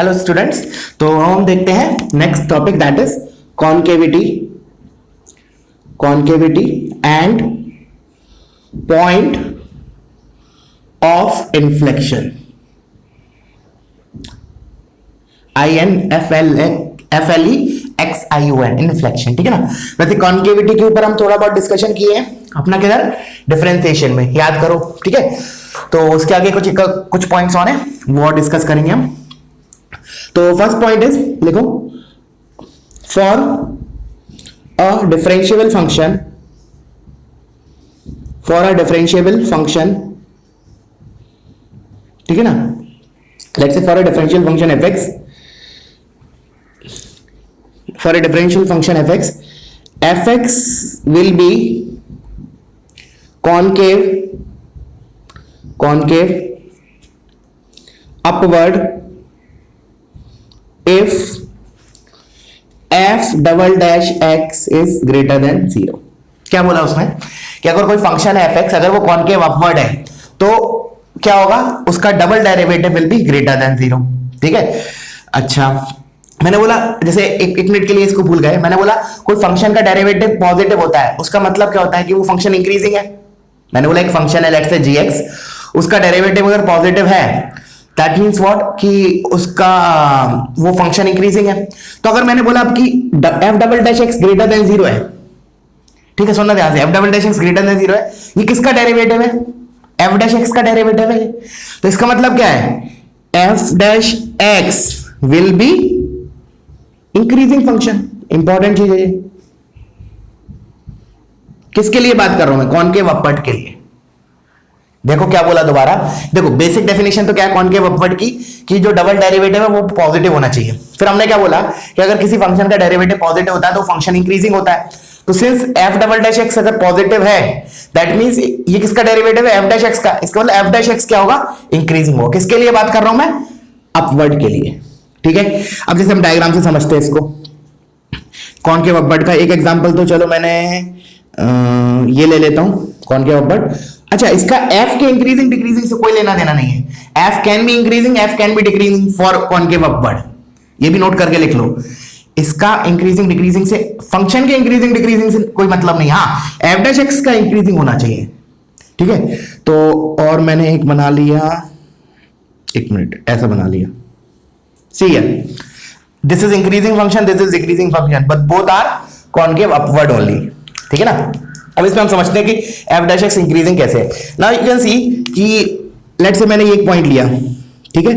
Hello students, तो हम देखते हैं next topic that is concavity and point of inflection. INFLEXION inflection, ठीक है ना। वैसे कॉन्केविटी के ऊपर हम थोड़ा बहुत डिस्कशन किए हैं अपना किधर डिफरेंशिएशन में, याद करो, ठीक है। तो उसके आगे कुछ पॉइंट्स और हैं वो और डिस्कस करेंगे हम। तो फर्स्ट पॉइंट इज लिखो, फॉर अ डिफरेंशिएबल फंक्शन, ठीक है ना। Let's say for a differential function fx will be concave upward if f double dash x is greater than 0। क्या बोला उसमें कि अगर कोई फंक्शन है fx, अगर वो कॉनकेव अपवर्ड है तो क्या होगा, उसका double derivative will be greater than 0, ठीक है। अच्छा, मैंने बोला जैसे एक मिनट के लिए इसको भूल गए, मैंने बोला कोई फंक्शन का डेरिवेटिव पॉजिटिव होता है, उसका मतलब क्या होता है कि वो फंक्शन इंक्रीजिंग है। मैंने बोला एक फंक्शन है लेट्स से gx, उसका डेरिवेटिव अगर पॉजिटिव है दैट मींस व्हाट कि उसका वो फंक्शन इंक्रीजिंग है। तो अगर मैंने बोला कि f double dash x greater than 0 है, ठीक है, सुनना ध्यान से, f double dash x greater than 0 है, ये किसका डेरिवेटिव है? f डैश x का डेरिवेटिव है। तो इसका मतलब क्या है, f dash x will be increasing function. Important चीज है ये। किसके लिए बात कर रहा हूं मैं? कॉनकेव अपवर्ड के लिए। देखो क्या बोला दोबारा, देखो बेसिक डेफिनेशन तो क्या है कॉनकेव अपवर्ड की, कि जो डबल डेरिवेटिव है वो पॉजिटिव होना चाहिए। फिर हमने क्या बोला कि अगर किसी फंक्शन का डेरिवेटिव पॉजिटिव होता है तो फंक्शन इंक्रीजिंग होता है। तो since f double dash x अगर पॉजिटिव है दैट मींस ये किसका डेरिवेटिव है? f डैश x का। इसका मतलब f डैश x क्या होगा? इंक्रीजिंग होगा। किसके लिए बात कर रहा हूं मैं? अपवर्ड के लिए, ठीक है। अब जैसे हम डायग्राम से समझते हैं इसको, कॉनकेव अपवर्ड का एक एग्जांपल तो चलो मैंने ये ले लेता हूं, कॉनकेव अपवर्ड। अच्छा, इसका f के इंक्रीजिंग डिक्रीजिंग से कोई लेना देना नहीं है। f can be increasing, f can be decreasing for concave upward, ये भी नोट करके लिख लो। इसका इंक्रीजिंग डिक्रीजिंग से, फंक्शन के इंक्रीजिंग डिक्रीजिंग से कोई मतलब नहीं। हाँ, f डैश x का इंक्रीजिंग होना चाहिए, ठीक है। तो और मैंने एक बना लिया, एक मिनट, ऐसा बना लिया, see here, this is increasing function, this is decreasing function, but both are concave upward only, ठीक है ना। अब इसमें हम समझते हैं कि f डैश x इंक्रीजिंग कैसे है। नाउ यू कैन सी कि लेट्स से मैंने ये एक पॉइंट लिया, ठीक है,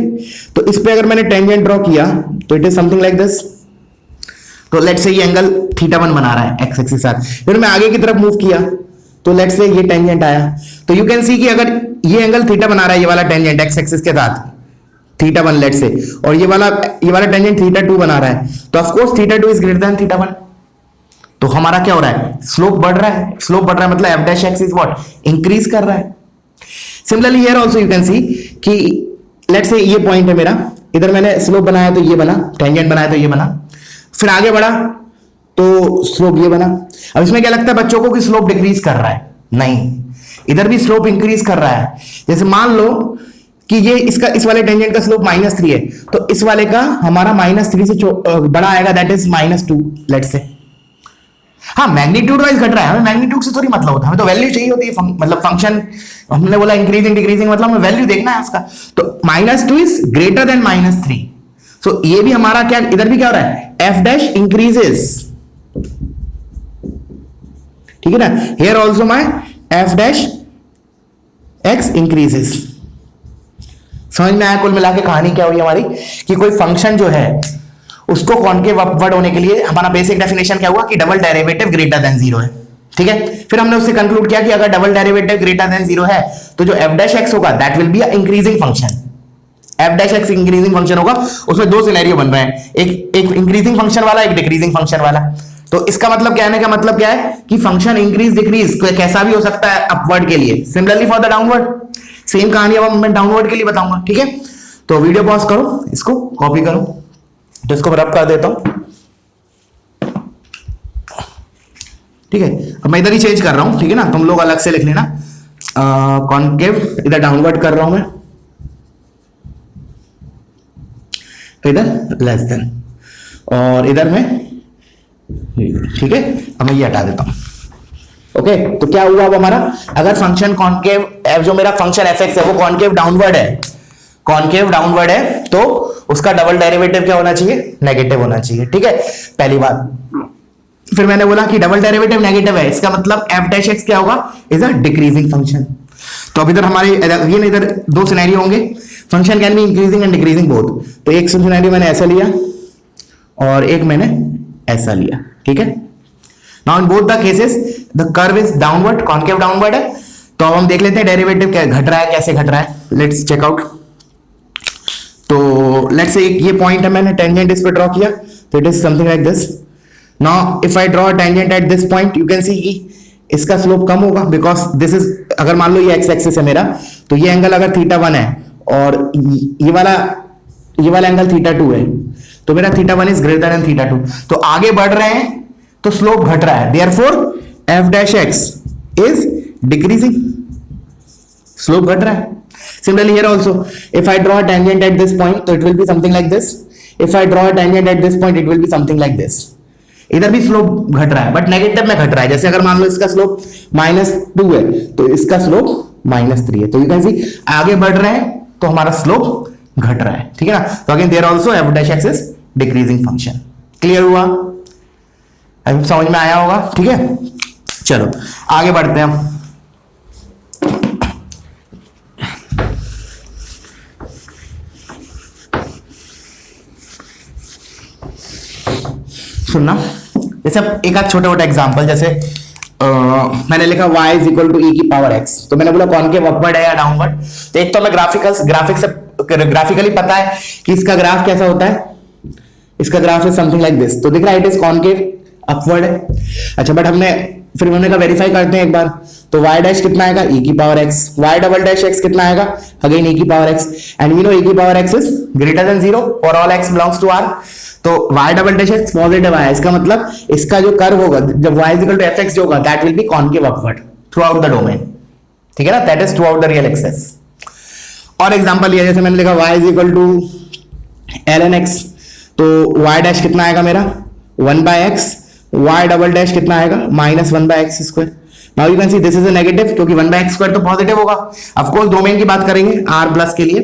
तो इस पे अगर मैंने टेंजेंट ड्रॉ किया तो it is something like this. तो लेट्स से ये एंगल θ1 बना रहा है x एक्सिस के साथ, फिर मैं आगे की तरफ मूव किया तो लेट्स से ये टेंजेंट आया, तो यू कैन सी कि अगर ये एंगल θ बना रहा है, ये वाला टेंजेंट x एक्सिस के साथ θ1 लेट्स से, और ये वाला टेंजेंट θ2 बना रहा है, तो of course θ2 is greater than θ1। तो हमारा क्या हो रहा है? स्लोप बढ़ रहा है। स्लोप बढ़ रहा है मतलब f dash x is what? Increase कर रहा है। Similarly here also you can सी कि लेट्स से ये पॉइंट है मेरा, इधर मैंने स्लोप बनाया तो ये बना, टेंजेंट बनाया तो ये बना, फिर आगे बढ़ा तो स्लोप ये बना। अब इसमें क्या लगता है बच्चों को कि स्लोप डिक्रीज कर रहा है? नहीं, इधर भी स्लोप इंक्रीज कर रहा है। जैसे मान लो कि ये इसका, इस वाले टेंजेंट का स्लोप -3 है, तो इस वाले का हमारा -3 से बड़ा आएगा, दैट इज -2 लेट्स से। हाँ, मैग्नीट्यूड वाइज घट रहा है, हमें मैग्नीट्यूड से थोड़ी मतलब होता है, हमें तो वैल्यू चाहिए होती है। मतलब फंक्शन हमने बोला इंक्रीजिंग डिक्रीजिंग, मतलब हमें वैल्यू देखना है उसका। तो -2 इज ग्रेटर देन -3, सो ये भी हमारा क्या, इधर भी क्या हो रहा है? f डैश इंक्रीजेस, ठीक है ना। Here also my f dash x increases. समझ में आया कुल मिला के कहानी क्या हुई हमारी, कि कोई फंक्शन जो है उसको कॉनकेव अपवर्ड होने के लिए हमारा बेसिक डेफिनेशन क्या हुआ कि डबल डेरिवेटिव ग्रेटर देन 0 है, ठीक है। फिर हमने उससे कंक्लूड किया कि अगर डबल डेरिवेटिव ग्रेटर देन 0 है तो जो f डैश x होगा that will be a increasing function. f dash x increasing function होगा, उसमें दो सिनेरियो बन रहे हैं, एक इंक्रीजिंग फंक्शन वाला, एक डिक्रीजिंग फंक्शन वाला। तो इसका मतलब क्या है, का मतलब क्या है कि फंक्शन इंक्रीज डिक्रीज कैसा भी हो सकता है अपवर्ड के लिए। Similarly for the downward, same कहानी अब मैं डाउनवर्ड के लिए बताऊंगा, ठीक है। तो वीडियो पॉज करो, इसको कॉपी करो, तो इसको रब कर देता हूं, ठीक है। अब मैं इधर ही चेंज कर रहा हूं, ठीक है ना, तुम लोग अलग से लिख लेना। कॉनकेव इधर डाउनवर्ड कर रहा हूं मैं, इधर लेस देन, और इधर में, ठीक है। अब मैं ये हटा देता हूं। ओके, तो क्या हुआ अब हमारा, अगर फंक्शन कॉन्केव, जो मेरा फंक्शन एफ एक्स है वो कॉन्केव डाउनवर्ड है, कॉन्केव डाउनवर्ड है, तो उसका डबल डेरिवेटिव क्या होना चाहिए, नेगेटिव होना चाहिए, ठीक है, पहली बात। फिर मैंने बोला कि डबल डेरिवेटिव नेगेटिव है, इसका मतलब एफ डैश एक्स क्या होगा, इज अ डिक्रीजिंग फंक्शन। तो अब इधर हमारे अगेन इधर दो सिनेरियो होंगे, function can be increasing and decreasing both. तो एक सिनेरियो मैंने ऐसा लिया और एक मैंने ऐसा लिया, ठीक है। Now in both the cases the curve is downward, concave downward है। तो अब हम देख लेते हैं डेरिवेटिव क्या घट रहा है, कैसे घट रहा है, लेट्स चेक आउट। तो लेट्स से ये पॉइंट है, मैंने टेंजेंट इस पे ड्रॉ किया, तो it is something like this. Now if I draw tangent at this point, you can सी कि इसका स्लोप कम होगा, बिकॉज दिस इज, अगर मान लो ये एक्स एक्सिस है मेरा, तो ये एंगल अगर थीटा 1 है और ये वाला एंगल थीटा 2 है, तो मेरा theta 1 is greater then theta 2, तो आगे बढ़ रहे हैं तो स्लोप घट रहा है, therefore F dash X is decreasing, slope घट रहा है। Similarly here also, if I draw a tangent at this point, so it will be something like this. If I draw a tangent at this point, it will be something like this. इधर भी slope घट रहा है, but negative में घट रहा है। जैसे अगर मान लो इसका स्लोप -2 है, तो इसका स्लोप -3 है, तो यू कैन सी आगे बढ़ रहे हैं तो हमारा स्लोप घट रहा है, ठीक है ना। तो again there also F dash X is decreasing function. Clear हुआ, अभी समझ में आया होगा, ठीक है। चलो आगे बढ़ते हैं हम। सुनना, जैसे एक आध छोटा मोटा एग्जांपल, जैसे मैंने लिखा y is equal to e की पावर x, तो मैंने बोला कॉनकेव अपवर्ड है या डाउनवर्ड। तो एक तो हमें ग्राफिकली पता है कि इसका ग्राफ कैसा होता है, इसका graph is something like this, तो दिख रहा है इट इज कॉनकेव अपवर्ड है। अच्छा, बट फिर हमने कहा वेरीफाई करते हैं एक बार, तो y डैश कितना आएगा, e की power x, y double dash x कितना आएगा, अगेन e की power x, and we know e की power x is greater than 0 for all x belongs to r। तो y double dash x positive आया, इसका मतलब इसका जो कर्व होगा जब y इक्वल टू fx जो होगा, that will be concave upward throughout the domain, ठीक है ना, that is throughout the real axes. और एग्जांपल लिया, जैसे मैंने लिखा y is equal to ln x, तो y डैश कितना आएगा मेरा 1/x, y डबल डैश कितना आएगा -1/x square. Now you can see this is a negative, क्योंकि 1/x स्क्वायर तो पॉजिटिव होगा, ऑफ कोर्स डोमेन की बात करेंगे r प्लस के लिए,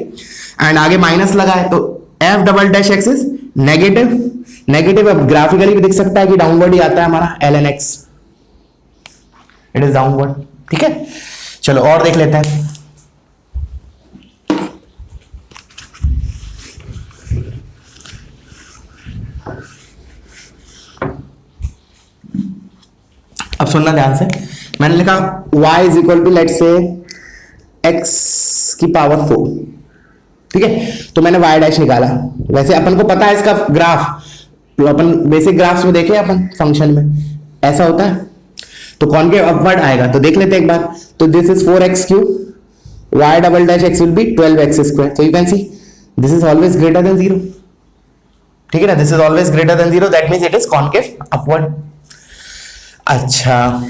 एंड आगे माइनस लगा है, तो f double dash x is negative. अब ग्राफिकली भी दिख सकता है कि डाउनवर्ड ही आता है हमारा ln x, it is downward, ठीक है। चलो और देख लेते हैं। अब सुनना ध्यान से, मैंने लिखा y is equal to let's say x की पावर 4, ठीक है। तो मैंने y डैश निकाला, वैसे अपन को पता है इसका ग्राफ, तो अपन बेसिक ग्राफ्स में देखे अपन फंक्शन में ऐसा होता है, तो कॉनकेव अपवर्ड आएगा, तो देख लेते हैं एक बार। तो this is 4x cube, y double dash x will be 12x square, तो you can see this is always greater than 0, ठीक है ना, this is always greater than 0, that means it is concave upward. अच्छा,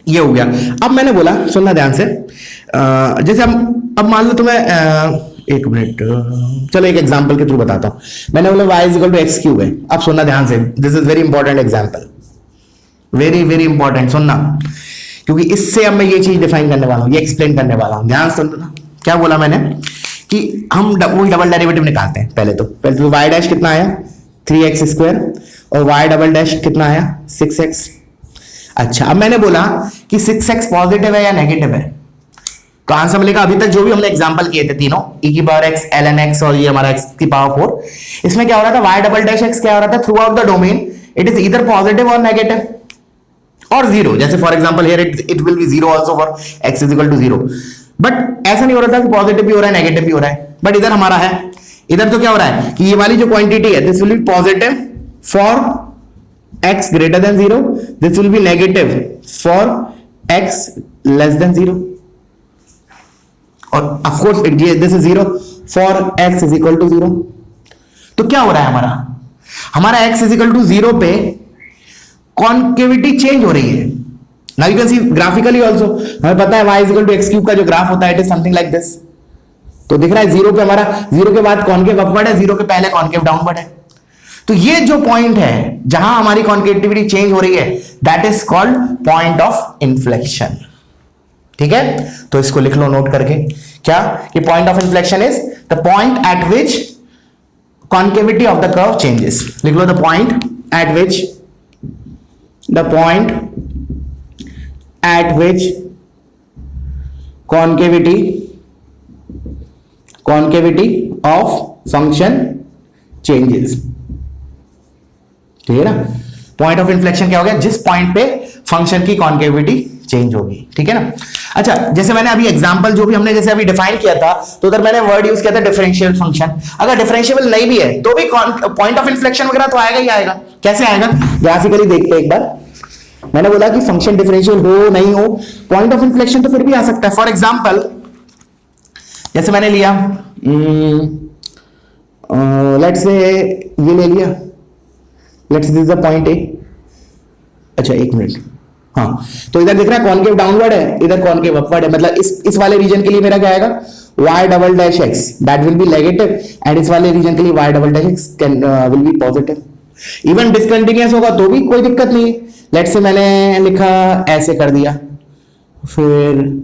ये हो गया। अब मैंने बोला, सुनना ध्यान से, जैसे अब मान लो तुम्हें एक मिनट, चलो एक एग्जांपल के थ्रू बताता हूं। मैंने बोला y is equal to x cube है। अब सुनना ध्यान से, this is very important example, very very important, सुनना, क्योंकि इससे अब मैं ये चीज डिफाइन करने वाला हूं, ये एक्सप्लेन करने वाला हूं, ध्यान सुनना। क्या बोला मैंने कि हम वही डबल डेरिवेटिव निकालते हैं। पहले तो y डैश कितना आया 3x स्क्वायर, और y डबल डैश कितना आया 6x। अच्छा, अब मैंने बोला कि 6x पॉजिटिव है या नेगेटिव है, तो आंसर मिलेगा, अभी तक जो भी हमने एग्जांपल किए थे तीनों, e की पावर x, ln x और ये हमारा x की पावर 4, इसमें क्या हो रहा था, y डबल डैश x क्या हो रहा था, throughout the domain it is either positive और नेगेटिव और 0। जैसे for example here it will be 0 also for x is equal to 0, but ऐसा नहीं हो रहा था कि पॉजिटिव भी हो रहा है नेगेटिव भी हो रहा है, बट इधर हमारा है, इधर तो क्या हो रहा है कि ये वाली जो क्वांटिटी है this will be positive for x greater than 0, this will be negative for x less than 0, और of course this is 0 for x is equal to 0। तो क्या हो रहा है हमारा x is equal to 0 पे कॉन्केविटी चेंज हो रही है। Now you can see graphically also, हमें पता है y is equal to x cube का जो ग्राफ होता है it is something like this, तो दिख रहा है जीरो पे हमारा, जीरो के बाद कॉनकेव अपवर्ड है, जीरो के पहले कॉनकेव डाउनवर्ड है। तो ये जो पॉइंट है जहां हमारी कॉन्केटिविटी चेंज हो रही है, that is called point of inflection. ठीक है, तो इसको लिख लो नोट करके, क्या कि point of inflection is the point at which concavity of the curve changes. लिख लो the point at which concavity of function changes। ठीक है ना, पॉइंट ऑफ इन्फ्लेक्शन क्या हो गया, जिस पॉइंट पे फंक्शन की कॉन्केविटी चेंज होगी। ठीक है ना। अच्छा, जैसे मैंने अभी एग्जांपल जो भी हमने जैसे अभी डिफाइन किया था, तो उधर मैंने वर्ड यूज किया था डिफरेंशियल फंक्शन। अगर डिफरेंशिएबल नहीं भी है तो भी पॉइंट ऑफ इन्फ्लेक्शन वगैरह तो आएगा ही आएगा। कैसे आएगा, ग्राफिकली देखते हैं एक बार। मैंने बोला कि फंक्शन डिफरेंशियल हो नहीं हो, पॉइंट ऑफ इन्फ्लेक्शन तो फिर भी आ सकता है। फॉर एग्जाम्पल जैसे मैंने लिया लेट्स से ये ले लिया, let's this the point A. अच्छा एक मिनट, हाँ, तो इधर दिख रहा है कॉनकेव डाउनवर्ड है, इधर कॉनकेव अपवर्ड है, मतलब इस वाले रीजन के लिए मेरा क्या आएगा, y double dash x that will B negative, and इस वाले रीजन के लिए y double dash x can will be positive. Even discontinuous होगा तो भी कोई दिक्कत नहीं है। लेट्स से मैंने लिखा ऐसे कर दिया, फिर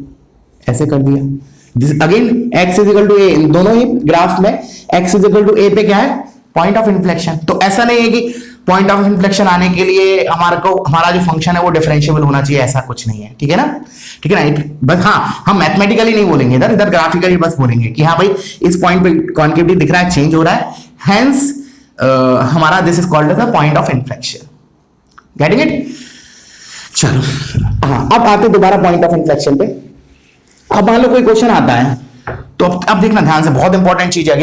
ऐसे कर दिया, this again x is equal to a, इन दोनों ही ग्राफ में x is equal to a पे क्या है, पॉइंट ऑफ इन्फ्लेक्शन। तो ऐसा नहीं है कि पॉइंट ऑफ इन्फ्लेक्शन आने के लिए हमारा जो फंक्शन है वो डिफरेंशिएबल होना चाहिए, ऐसा कुछ नहीं है। ठीक है ना, ठीक है ना। बस हाँ, हम मैथमेटिकली नहीं बोलेंगे, इधर इधर ग्राफिकली बस बोलेंगे कि हाँ भाई इस पॉइंट पे कॉन्केविटी दिख रहा है, चेंज हो रहा है, हेंस हमारा this is called as a point of inflection. Getting it. चलो हाँ, अब आते दोबारा पॉइंट ऑफ इन्फ्लेक्शन पे। अब मान लो कोई क्वेश्चन आता है, तो अब देखना ध्यान से, बहुत इंपॉर्टेंट चीज है।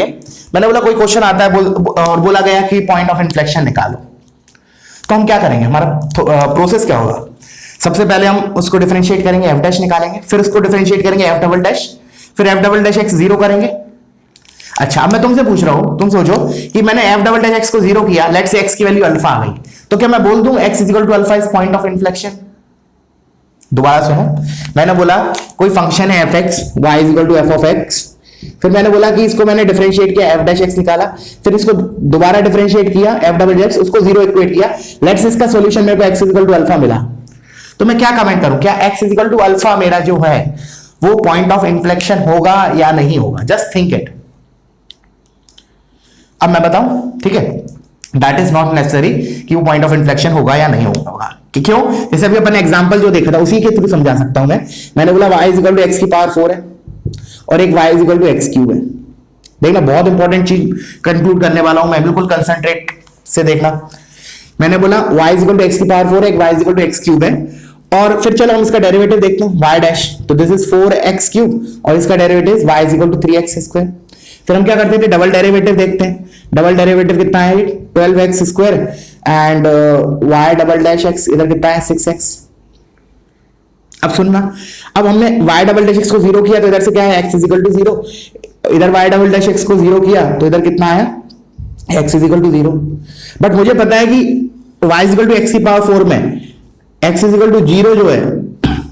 मैंने बोला कोई क्वेश्चन आता है और बोला गया कि पॉइंट ऑफ इन्फ्लेक्शन निकालो, तो हम क्या करेंगे, हमारा प्रोसेस क्या होगा। सबसे पहले हम उसको डिफरेंशिएट करेंगे, एफ डैश निकालेंगे, फिर उसको डिफरेंशिएट करेंगे एफ डबल डैश, फिर F double dash x zero करेंगे। अच्छा, अब मैं तुमसे पूछ रहा हूं, तुम सोचो कि मैंने एफ डबल डैश एक्स को जीरो किया, लेट्स से एक्स की वैल्यू अल्फा आ गई, तो क्या मैं बोल दूं x is equal to alpha is point of inflection. दोबारा सुनो, मैंने बोला कोई फंक्शन है f x, y is equal to f of x, फिर मैंने बोला कि इसको मैंने डिफरेंशिएट किया, एफ डैश एक्स निकाला, फिर इसको दोबारा डिफरेंशिएट किया, एफ डबल एक्स, उसको जीरो इक्वेट किया, लेट्स इसका सॉल्यूशन मेरे को x is equal to alpha मिला, तो मैं क्या कमेंट करूं, क्या x is equal to alpha मेरा जो है वो पॉइंट ऑफ इन्फ्लेक्शन होगा या नहीं होगा। Just think it. अब मैं बताऊं, ठीक है, दैट इज नॉट नेसेसरी कि वो पॉइंट ऑफ इन्फ्लेक्शन होगा या नहीं होगा। कि क्यों, जैसे अभी अपन एग्जांपल जो देखा था उसी के थ्रू समझा सकता हूं मैं। मैंने बोला y is equal to x की पावर 4 है और एक y is equal to x cube है। देखना, बहुत इंपॉर्टेंट चीज कंक्लूड करने वाला हूं मैं, बिल्कुल कंसंट्रेट से देखना। मैंने बोला y is equal to x की पावर 4 है, एक y is equal to x cube है, और फिर चलो हम इसका डेरिवेटिव देखते हैं y डैश, तो दिस इज 4x क्यूब और इसका derivative y is equal to 3x square. फिर हम क्या करते थे, डबल डेरिवेटिव देखते हैं। डबल डेरिवेटिव कितना है, 12x square, and y double dash x इधर कितना है 6x। अब सुनना, अब हमने y डबल डैश x को जीरो किया तो इधर से क्या है x is equal to zero, इधर y डबल डैश x को जीरो किया तो इधर कितना है x is equal to zero. But मुझे पता है कि y is equal to x की पावर 4 में x is equal to zero जो है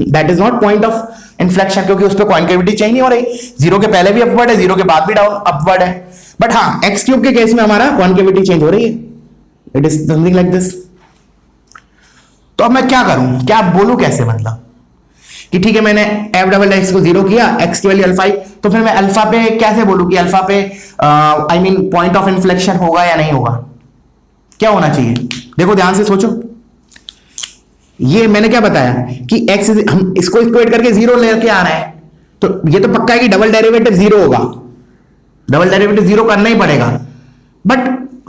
that is not point of inflection, क्योंकि उस पर कॉन्केविटी चेंज नहीं हो रही, जीरो के पहले भी अपवर्ड है, जीरो के बाद भी डाउन अपवर्ड है। बट हाँ, एक्स क्यूब के केस में हमारा कॉन्केविटी चेंज हो रही है, it is something like this. तो अब मैं क्या करूं, क्या बोलूं, कैसे, मतलब कि ठीक है मैंने एफ डबल एक्स को जीरो किया, एक्स की वैल्यू अल्फा ही, तो फिर मैं अल्फा पे कैसे बोलूं कि अल्फा पे I mean point of inflection होगा या नहीं होगा, क्या होना चाहिए। देखो ध्यान से सोचो, ये मैंने क्या बताया कि x हम इसको इक्वेट करके जीरो लेके आ रहे हैं, तो ये तो पक्का है कि डबल डेरिवेटिव जीरो होगा, डबल डेरिवेटिव जीरो करना ही पड़ेगा। बट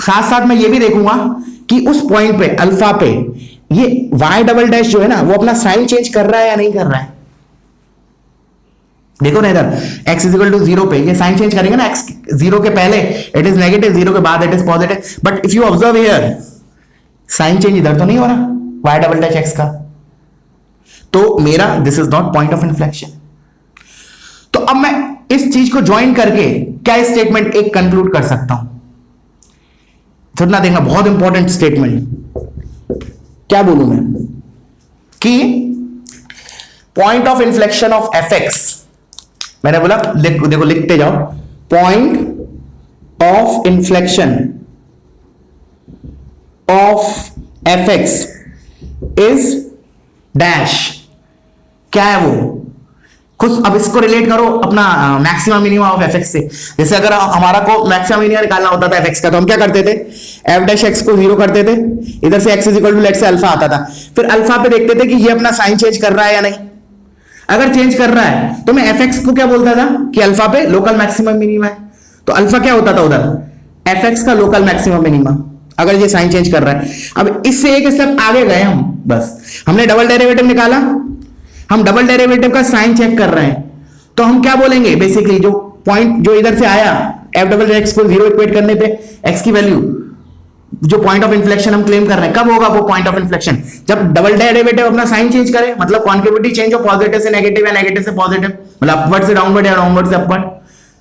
साथ साथ मैं ये भी देखूंगा कि उस पॉइंट पे अल्फा पे ये y डबल डैश जो है ना वो अपना साइन चेंज कर रहा है या नहीं कर रहा है। देखो ना इधर x is equal to zero पे ये साइन चेंज करेंगे ना, x जीरो के पहले इट इज नेगेटिव, जीरो के बाद it is positive. But if you observe here sine change इधर तो नहीं हो रहा y डबल डैश x का, तो मेरा this is not point of inflection. तो अब मैं इस चीज को ज्वाइन करके क्या स्टेटमेंट एक कंक्लूड कर सकता हूं, सुनना देखना, बहुत इंपॉर्टेंट स्टेटमेंट। क्या बोलूं मैं कि point of inflection of f x, मैंने बोला देखो लिखते जाओ, point of inflection of f x is dash. क्या है वो? खुद अब इसको रिलेट करो अपना maximum minimum of f x से। जैसे अगर हमारा को मैक्सिमम मिनिमम निकालना होता था एफ एक्स का, तो हम क्या करते थे? एफ डैश एक्स को 0 करते थे, इधर से x is equal to let say alpha आता था, फिर अल्फा पे देखते थे कि ये अपना साइन चेंज कर रहा है या नहीं। अगर चेंज कर रहा है तो मैं एफ एक्स को क्या बोलता था कि अल्फा पे लोकल मैक्सिमम मिनिमम है, तो अल्फा क्या होता था उधर? एफ एक्स का लोकल मैक्सिमम मिनिमम, अगर ये साइन चेंज कर रहा है। अब इससे एक स्टेप आगे गए हम, बस हमने डबल डेरिवेटिव निकाला, हम डबल डेरिवेटिव का साइन चेक कर रहे हैं, तो हम क्या बोलेंगे? बेसिकली जो पॉइंट जो इधर से आया एफ डबल एक्स को 0 इक्वेट करने पे एक्स की वैल्यू, जो पॉइंट ऑफ इन्फ्लेक्शन हम क्लेम कर रहे हैं, कब होगा वो पॉइंट ऑफ इन्फ्लेक्शन? जब डबल डेरिवेटिव अपना साइन चेंज करे, मतलब कॉन्केविटी चेंज हो पॉजिटिव से नेगेटिव या नेगेटिव से पॉजिटिव, मतलब अपवर्ड से डाउनवर्ड या डाउनवर्ड से अपवर्ड।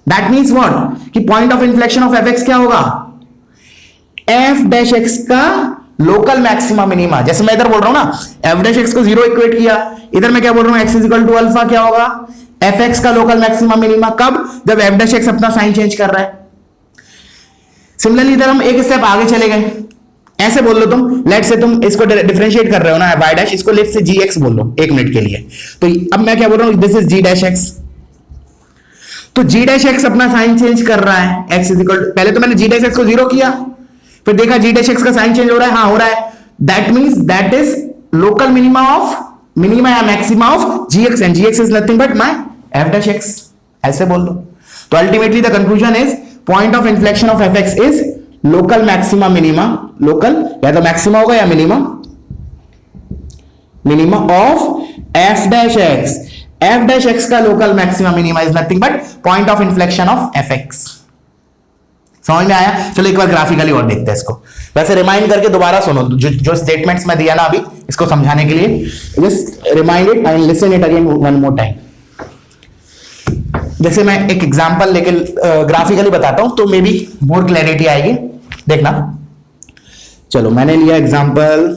That means what? कि point of inflection of f x क्या होगा? एफ डैश एक्स का लोकल मैक्सिमा मिनिमा। जैसे मैं इधर बोल रहा हूं ना, एफ डैश एक्स को 0 इक्वेट किया, इधर मैं क्या बोल रहा हूं? X is equal to alpha, क्या होगा? एफ एक्स का लोकल मैक्सिमा मिनिमा। कब? जब एफ डैश एक्स अपना साइन चेंज कर रहा है। सिमिलरली इधर हम एक स्टेप आगे चले गए, ऐसे बोल लो तुम, लेट से तुम इसको डिफरेंशिएट कर रहे हो ना वाई डैश, इसको लेट से जी एक्स बोल लो 1 मिनट के लिए। तो अब मैं क्या बोल रहा हूं? This is g dash x. तो जी डैश एक्स अपना साइन चेंज कर रहा है, एक्स इज इक्वल, पहले तो मैंने जी डैश एक्स को 0 किया, फिर देखा जी डैश एक्स का साइन चेंज हो रहा है, हाँ हो रहा है, that means that is local minima या maxima of g x, and g x is nothing but my f dash x, ऐसे बोल दो। तो ultimately the conclusion is point of inflection of f x is local maxima minima, local या तो maxima होगा या minima of f dash x. F dash x का local maxima minima is nothing but point of inflection of f x. समझ में आया? चलो एक बार ग्राफिकली और देखते हैं इसको। वैसे रिमाइंड करके दोबारा सुनो, जो स्टेटमेंट्स मैं दिया ना अभी इसको समझाने के लिए, just remind it and listen it again one more time. जैसे मैं एक एग्जांपल लेके ग्राफिकली बताता हूं तो मे बी मोर क्लैरिटी आएगी, देखना। चलो मैंने लिया एग्जांपल,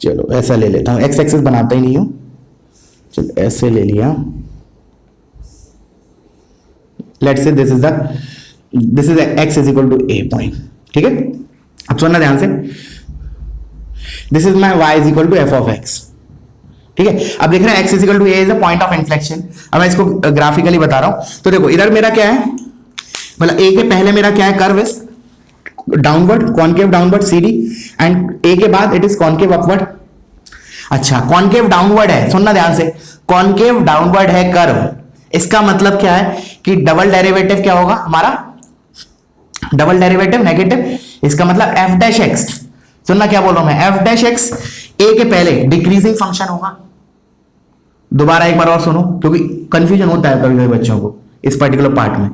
चलो ऐसा ले लेता हूं, एक्स एक्सिस बनाता ही नहीं हूं, चलो ऐसे ले लिया। Let's say this is x is equal to a point, ठीक है? अब सुनना ध्यान से, this is my y is equal to f of x, ठीक है? अब देख रहे हैं x is equal to a is a point of inflection. अब मैं इसको ग्राफिकली बता रहा हूं, तो देखो इधर मेरा क्या है, मतलब a के पहले मेरा क्या है? Curve is downward, concave downward CD, and a के बाद इट इज कॉनकेव अपवर्ड। अच्छा, कॉनकेव डाउनवर्ड है, सुनना ध्यान से, कॉनकेव डाउनवर्ड है कर्व, इसका मतलब क्या है कि डबल डेरिवेटिव क्या होगा हमारा? डबल डेरिवेटिव नेगेटिव, इसका मतलब एफ डैश एक्स, सुनना क्या बोल रहा हूं मैं, एफ डैश एक्स ए के पहले डिक्रीजिंग फंक्शन होगा। दोबारा एक बार और सुनो, क्योंकि कंफ्यूजन होता है कभी कभी बच्चों को इस पर्टिकुलर पार्ट में।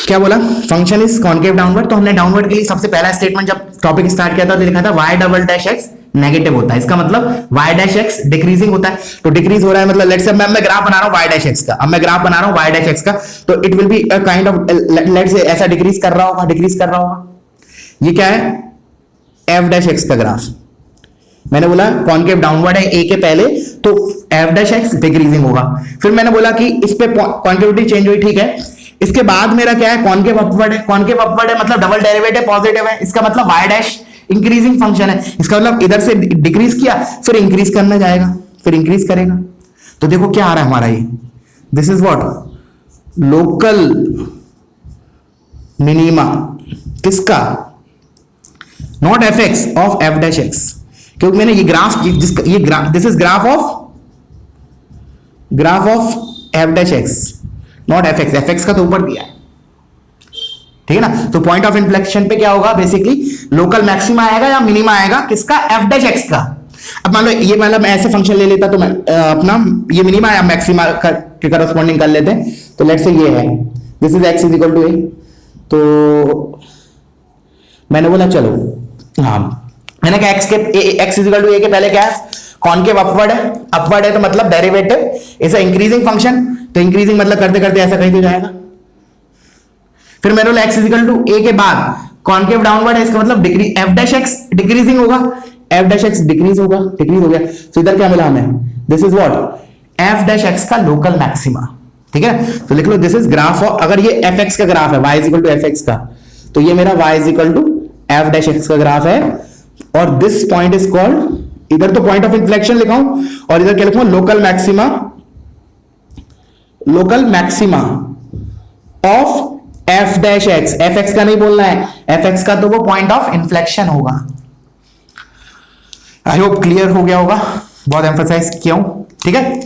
क्या बोला? फंक्शन इज कॉनकेव डाउनवर्ड, तो हमने डाउनवर्ड के लिए सबसे पहला स्टेटमेंट जब टॉपिक स्टार्ट किया था तो लिखा था y double dash x negative होता है, इसका मतलब वाई डैश एक्स डिक्रीजिंग होता है। तो डिक्रीज हो रहा है मतलब लेट्स से मैं ग्राफ बना रहा हूं वाई डैश एक्स का, अब मैं ग्राफ बना रहा हूं वाई डैश एक्स का, तो it will be a kind of, let's say ऐसा डिक्रीज कर रहा होगा। ये क्या है? एफ डैश एक्स का ग्राफ। मैंने बोला कॉनकेव डाउनवर्ड है ए के पहले, तो एफ डैश एक्स डिक्रीजिंग होगा। फिर मैंने बोला कि इस पे कॉन्केविटी चेंज हुई, ठीक है? इसके बाद मेरा क्या है? कॉनकेव अपवर्ड है। कॉनकेव अपवर्ड है मतलब डबल डेरिवेटिव पॉजिटिव है, इसका मतलब वाई डैश इंक्रीजिंग फंक्शन है, इसका मतलब इधर से डिक्रीज किया फिर इंक्रीज करना जाएगा, फिर इंक्रीज करेगा। तो देखो क्या आ रहा है हमारा ये, this is what? Local minima किसका? Not f x, of f dash x, क्योंकि मैंने ये ग्राफ, ये graph, this is graph of f dash x, not f x. F x का तो ऊपर दिया है, ठीक है ना? तो पॉइंट ऑफ इन्फ्लेक्शन पे क्या होगा? बेसिकली लोकल मैक्सिमा आएगा या मिनिमा आएगा, किसका? एफ डैश एक्स का। अब मान लो ये, मतलब मैं ऐसे फंक्शन ले लेता तो मैं अपना ये मिनिमा या मैक्सिमा के करस्पॉन्डिंग कर लेते हैं। तो लेट्स से ये है, this is x is equal to a, तो मैंने बोला चलो, हाँ मैंने कहा x is equal to a के पहले क्या है? कॉनकेव अपवर्ड है, अपवर्ड है तो मतलब derivative is a increasing function, तो इंक्रीजिंग मतलब करते करते ऐसा कहीं तो जाएगा। फिर मैंने बोला x is equal to a के बाद कॉनकेव डाउनवर्ड है, इसका मतलब decrease, f dash x decreasing होगा, एफ डैश एक्स डिक्रीज हो गया। तो इधर क्या मिला हमें? This is what? F dash x का लोकल मैक्सिमा, ठीक है, तो लिख लो दिस इज ग्राफ ऑफ, अगर ये एफ एक्स का ग्राफ है, y is equal to f x का, तो ये मेरा y is equal to f dash x का ग्राफ है, और दिस पॉइंट इज कॉल्ड, इधर तो पॉइंट ऑफ इन्फ्लेक्शन लिखाऊं और इधर क्या लिखूं, local maxima, local maxima of f dash x, f x का नहीं बोलना है, एफ एक्स का तो वो पॉइंट ऑफ इन्फ्लेक्शन होगा। आई होप क्लियर हो गया होगा, बहुत एम्फसाइज किया हूं, ठीक है।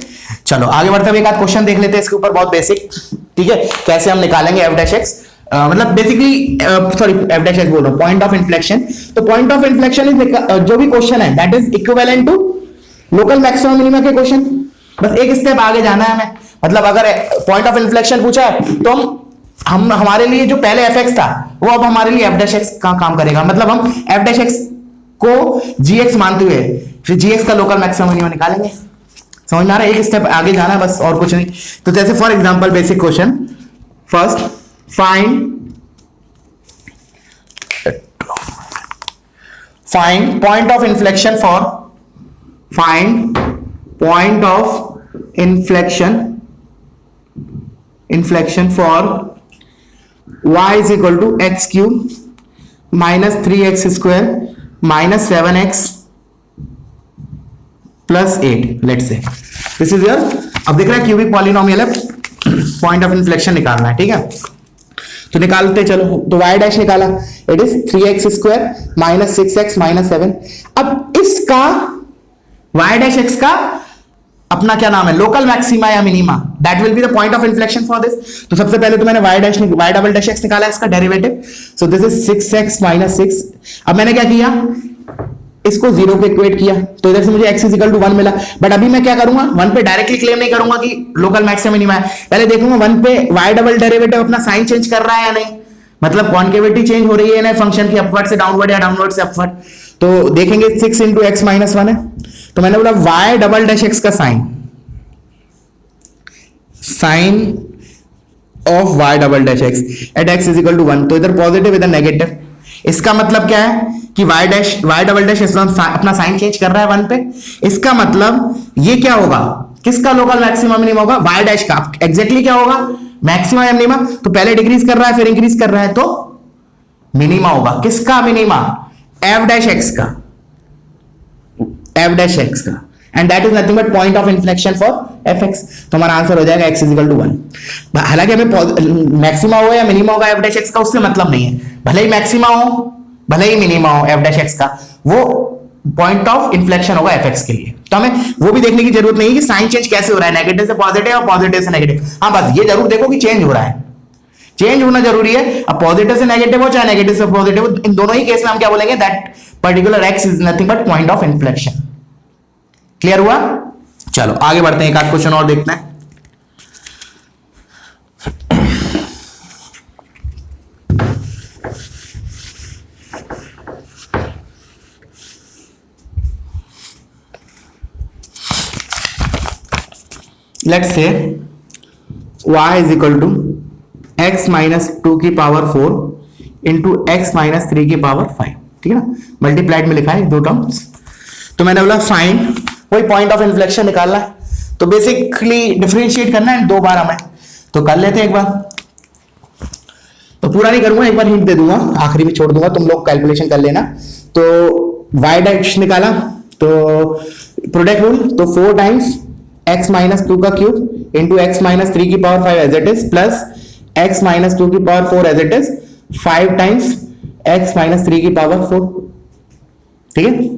चलो आगे बढ़ते हैं, एक आध क्वेश्चन देख लेते हैं इसके ऊपर, बहुत बेसिक, ठीक है, कैसे हम निकालेंगे एफ डैश एक्स, मतलब basically sorry f dash x बोल रहा हूं, पॉइंट ऑफ इन्फ्लेक्शन। तो पॉइंट ऑफ इन्फ्लेक्शन इज जो भी क्वेश्चन है that is equivalent to local maximum minima के क्वेश्चन, बस एक स्टेप आगे जाना है हमें, मतलब अगर पॉइंट ऑफ इन्फ्लेक्शन पूछा है तो हम हमारे लिए जो पहले एफ एक्स था वो अब हमारे लिए एफ डैश एक्स का काम करेगा, मतलब हम एफ डैश एक्स को जी एक्स मानते हुए फिर जी एक्स का लोकल मैक्सिमम मिनिमा निकालेंगे। समझ में आ रहा है, एक स्टेप आगे जाना है बस, और कुछ नहीं। तो जैसे for example basic question, first find point of inflection for, find point of inflection for y is equal to x cube minus 3x square minus 7x plus 8, let's say this is your, अब देख रहा है cubic polynomial है, point of inflection निकालना है, ठीक है, तो निकालते चलो। तो y डैश निकाला, it is 3x square minus 6x minus 7। अब इसका y डैश x का अपना क्या नाम है, लोकल मैक्सिमा या minima, that will be the point of inflection for this. तो सबसे पहले तो मैंने y डबल डैश x निकाला, इसका derivative, so this is 6x minus 6। अब मैंने क्या किया, इसको 0 पे इक्वेट किया, तो इधर से मुझे x इज इक्वल टू 1 मिला। बट अभी मैं क्या करूंगा, 1 पे डायरेक्टली क्लेम नहीं करूंगा कि लोकल मैक्सिमा मिनिमा है, पहले देखूंगा 1 पे y डबल डेरिवेटिव अपना साइन चेंज कर रहा है या नहीं, मतलब कॉन्केविटी चेंज हो रही है ना फंक्शन की, अपवर्ड से डाउनवर्ड या डाउनवर्ड से अपवर्ड। तो देखेंगे 6 इंटू एक्स माइनस 1 है, तो मैंने बोला y डबल डैश x का sign of y double dash x at x is equal to 1, तो इधर पॉजिटिव इधर नेगेटिव। इसका मतलब क्या है कि y डबल डैश अपना साइन चेंज कर रहा है 1 पे, इसका मतलब ये क्या होगा, किसका लोकल मैक्सिमम मिनिमम होगा, y डैश का। एग्जैक्टली क्या होगा, मैक्सिमम या मिनिमा, तो पहले डिक्रीज कर रहा है फिर इंक्रीज कर रहा है, तो मिनिमा होगा। किसका मिनिमा, f डैश x का, f डैश x का, and that is nothing but point of inflection for fx। तो हमारा आंसर हो जाएगा x इज इक्वल टू 1। हालांकि हमें मैक्सिमा हो या मिनिमा होगा f डैश x का उससे मतलब नहीं है, भले ही मैक्सिमा हो भले ही मिनिमा हो f डैश x का, वो पॉइंट ऑफ इन्फ्लेक्शन होगा fx के लिए। तो हमें वो भी देखने की जरूरत नहीं है कि साइन चेंज कैसे हो रहा है, नेगेटिव से पॉजिटिव और पॉजिटिव से नेगेटिव। हाँ बस ये जरूर देखो कि चेंज हो रहा है, चेंज होना जरूरी है। अब पॉजिटिव से नेगेटिव हो चाहे नेगेटिव से पॉजिटिव, इन दोनों ही केस में हम क्या बोलेंगे, that particular x is nothing but point of inflection. Clear हुआ, चलो आगे बढ़ते हैं, एक आध क्वेश्चन और देखते हैं। Let's say y is equal to x minus 2 की पावर 4 इंटू x माइनस 3 की पावर 5, ठीक है ना, मल्टीप्लाइड में लिखा है दो टर्म्स। तो मैंने बोला फाइंड, वही पॉइंट ऑफ इन्फ्लेक्शन निकालना है, तो बेसिकली डिफरेंशिएट करना है दो बार हमें, तो कर लेते हैं एक बार। तो पूरा नहीं करूंगा, एक बार हिंट दे दूंगा, आखिरी में छोड़ दूंगा, तुम लोग कैलकुलेशन कर लेना। तो y डैश निकाला, तो प्रोडक्ट रूल, तो 4 टाइम्स x माइनस 2 का क्यूब इंटू x माइनस 3 की power 5 as it is, plus x minus 2 की power 4 as it is, 5 times x minus 3 की पावर 4, ठीक है।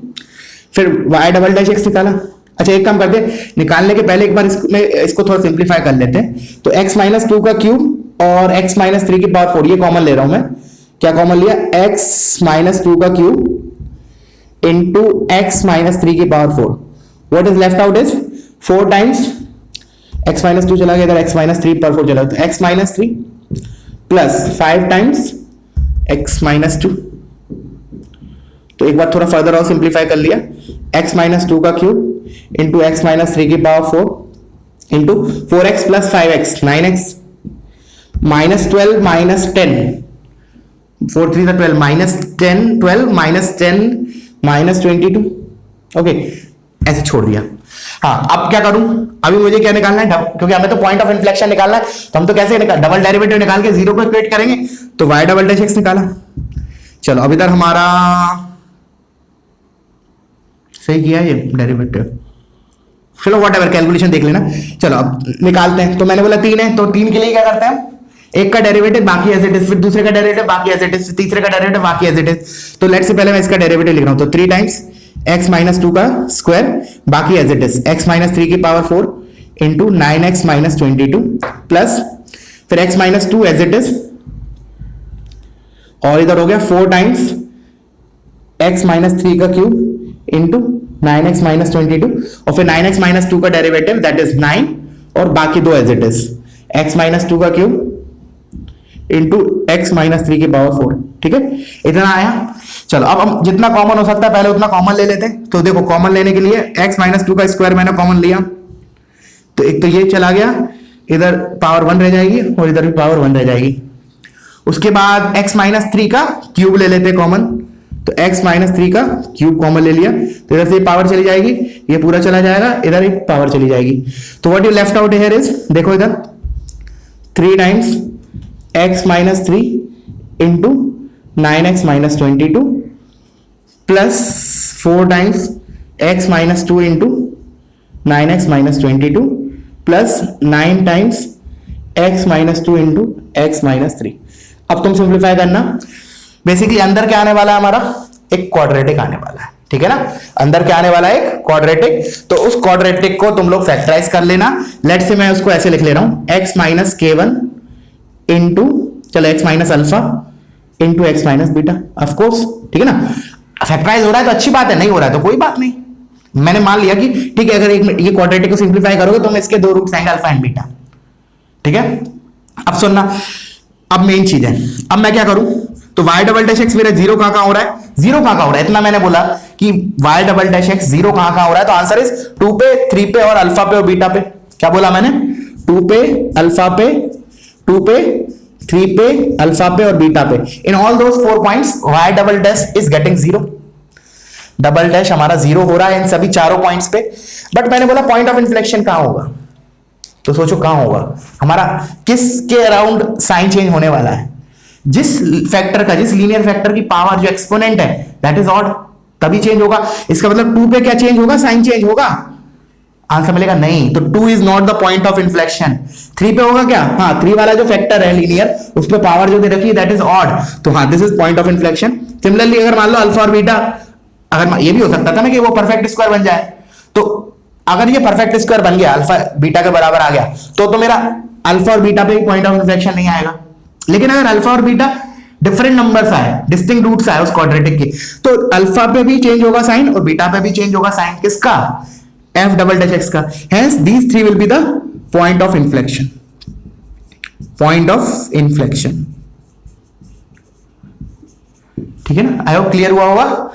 फिर y डबल डैश x निकाला। अच्छा एक काम करते हैं, निकालने के पहले एक बार इसको थोड़ा सिंप्लीफाई कर लेते हैं। तो x माइनस 2 का क्यूब और x माइनस 3 की पावर 4, ये कॉमन ले रहा हूं मैं, क्या कॉमन लिया, x माइनस 2 का क्यूब इंटू x माइनस 3 की power 4, what is left out is 4 times x minus 2 चला गया इधर, x माइनस 3 पर 4 चला, तो x minus 3 plus 5 times x minus 2। तो एक बार थोड़ा फर्दर और सिंप्लीफाई कर लिया, x माइनस 2 का क्यूब इंटू x माइनस 3 की power 4 into 4x plus 5x 9x minus 12 minus 10, 4 3 12 minus 10 12 minus 10 minus 22, okay ऐसे छोड़ दिया। हाँ, अब क्या करूं, अभी मुझे क्या निकालना है, क्योंकि हमें तो पॉइंट ऑफ इन्फ्लेक्शन निकालना है, तो हम तो कैसे डबल डेरिवेटिव निकाल के जीरो को इक्वेट करेंगे, तो y डबल डैश एक्स निकाला। चलो अब इधर हमारा सही किया ये डेरिवेटिव, चलो वॉट एवर कैलकुलेशन देख लेना। चलो अब निकालते हैं। तो मैंने बोला 3 है, तो 3 के लिए क्या करते हैं, एक का डेरिवेटिव बाकी एज इट इज, फिर दूसरे का डेरिवेटिव बाकी एज इट इज, तीसरे का डेरिवेटिव बाकी एज इट इज। तो लेट्स से पहले मैं इसका डेरिवेटिव लिख रहा हूं, तो 3 टाइम्स x माइनस 2 का स्क्वायर बाकी as it is x minus 3 की power 4 into 9x minus 22 plus फिर x minus 2 as it is, और इधर हो गया 4 टाइम्स x माइनस 3 का क्यूब इंटू 9x माइनस 22, और फिर 9x माइनस 2 का डेरिवेटिव दैट इज 9, और बाकी दो as it is x minus 2 का क्यूब इंटू x माइनस 3 की पावर 4। ठीक है, इतना आया। चलो अब हम जितना कॉमन हो सकता है पहले उतना कॉमन ले लेते हैं। तो देखो कॉमन लेने के लिए x माइनस 2 का स्क्वायर मैंने कॉमन लिया, तो एक तो ये चला गया, इधर पावर 1 रह जाएगी और इधर भी पावर 1 रह जाएगी। उसके बाद x माइनस 3 का क्यूब ले लेते हैं कॉमन, तो x माइनस 3 का क्यूब कॉमन ले लिया, तो इधर से पावर चली जाएगी, ये पूरा चला जाएगा, इधर एक पावर चली जाएगी। तो what you left out here is, देखो इधर 3 times x minus 3 into 9x minus 22 plus 4 times x minus 2 into 9x minus 22 plus 9 times x minus 2 into x minus 3। अब तुम सिंप्लीफाई करना, बेसिकली अंदर क्या आने वाला है हमारा, एक क्वाड्रेटिक आने वाला है। ठीक है ना, अंदर क्या आने वाला है, एक क्वाड्रेटिक। तो उस क्वाड्रेटिक को तुम लोग फैक्टराइज कर लेना। लेट से मैं उसको ऐसे लिख ले रहा हूं, x माइनस k1 इंटू, चलो x minus alpha into x minus beta, of course. ठीक है ना, फैक्टराइज हो रहा है तो अच्छी बात है, नहीं हो रहा है तो कोई बात नहीं। मैंने मान लिया कि ठीक है, अगर एक ये क्वाड्रेटिक को सिंप्लीफाई करोगे तो इसके दो रूट्स आएंगे, अल्फा एंड बीटा। ठीक है, अब सुनना, अब मेन चीज है, अब मैं क्या करूं, तो y डबल डैश एक्स मेरा जीरो कहां हो रहा है, जीरो कहां हो रहा है, इतना मैंने बोला कि y double dash x zero कहां हो रहा है, तो आंसर इज 2 पे, 3 पे और अल्फा पे और बीटा पे। क्या बोला मैंने, 2 पे, अल्फा पे, 2 पे, 3 पे, अल्फा पे और बीटा पे। In all those 4 points y double dash is getting zero, double dash हमारा जीरो हो रहा है इन सभी चारों पॉइंट्स पे। बट मैंने बोला पॉइंट ऑफ इन्फ्लेक्शन कहां होगा, तो सोचो कहां होगा हमारा, किसके अराउंड साइन चेंज होने वाला है, जिस फैक्टर का, जिस लीनियर फैक्टर की पावर जो एक्सपोनेंट है दैट इज ऑड, तभी चेंज होगा। इसका मतलब 2 पे क्या चेंज होगा, साइन चेंज होगा। आंसर मिलेगा नहीं, तो 2 is not the point of inflection. 3 पे होगा क्या, हाँ 3 वाला जो फैक्टर है लीनियर, उस पे पावर जो दे रखी है दैट इज ऑड, तो हाँ this is point of inflection. Similarly अगर मान लो अल्फा और बीटा, अगर ये भी हो सकता था ना कि वो परफेक्ट स्क्वायर बन जाए, तो अगर ये परफेक्ट स्क्वायर बन गया, अल्फा बीटा के बराबर आ गया, तो मेरा अल्फा और बीटा पे पॉइंट ऑफ इन्फ्लेक्शन नहीं आएगा। लेकिन अगर अल्फा और बीटा डिफरेंट नंबर्स आए, डिस्टिंक्ट रूट्स आए उस क्वाड्रेटिक की, तो अल्फा पे भी चेंज होगा साइन और बीटा पे भी चेंज होगा साइन, किसका, एफ डबल डैश एक्स का। Hence these 3 will be the point of inflection, point of inflection. ठीक है ना, आई होप क्लियर हुआ होगा।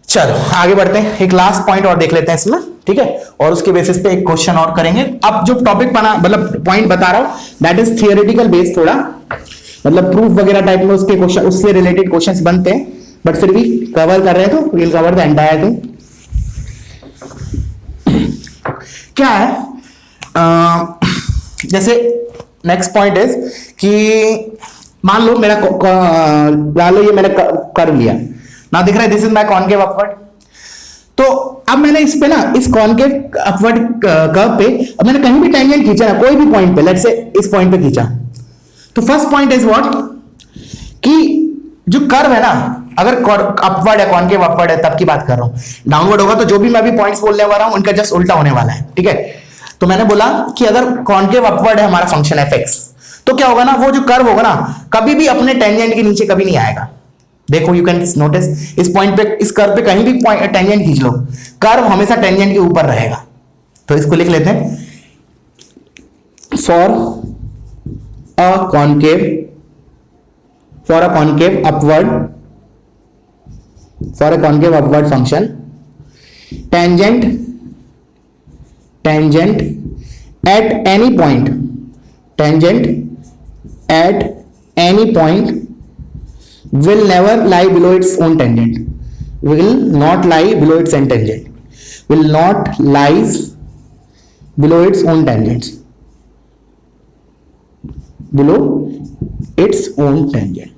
चलो आगे बढ़ते हैं, एक लास्ट पॉइंट और देख लेते हैं इसमें। ठीक है, और उसके बेसिस पे एक क्वेश्चन और करेंगे। अब जो टॉपिक बना, मतलब पॉइंट बता रहा हूं दैट इज थियोरेटिकल बेस, थोड़ा मतलब प्रूफ वगैरह टाइप में उसके क्वेश्चन, उससे रिलेटेड क्वेश्चंस बनते हैं, बट फिर भी कवर कर रहे हैं तो will cover the entire thing. क्या है, जैसे नेक्स्ट पॉइंट इज कि मान लो मेरा, मान लो ये मैंने कर लिया ना, दिख रहा है this is my concave upward. तो अब मैंने इस पे ना, इस कॉनकेव अपवर्ड कर्व पे अब मैंने कहीं भी टेंजेंट खींचा ना, कोई भी पॉइंट पे, लेट्स से इस पॉइंट पे खींचा, तो फर्स्ट पॉइंट इज व्हाट, कि जो कर्व है ना, अगर अपवर्ड है, कॉनकेव अपवर्ड है, तब की बात कर रहा हूं, डाउनवर्ड होगा तो जो भी मैं अभी पॉइंट्स बोलने वाला हूं उनका जस्ट उल्टा होने वाला है। ठीक है, तो मैंने बोला कि अगर कॉनकेव अपवर्ड है हमारा फंक्शन एफ, तो क्या होगा ना, वो जो कर्व होगा ना कभी भी अपने टेंजेंट के नीचे कभी नहीं आएगा। देखो यू कैन नोटिस इस पॉइंट पे, इस कर्व पे कहीं भी टेंजेंट खींच लो, कर्व हमेशा टेंजेंट के ऊपर रहेगा। तो इसको लिख लेते हैं, for a concave upward, for a concave upward function, tangent at any point, tangent at any point will never lie below its own tangent, will not lie below its own tangent। will not lies below its own tangents, below its own tangent.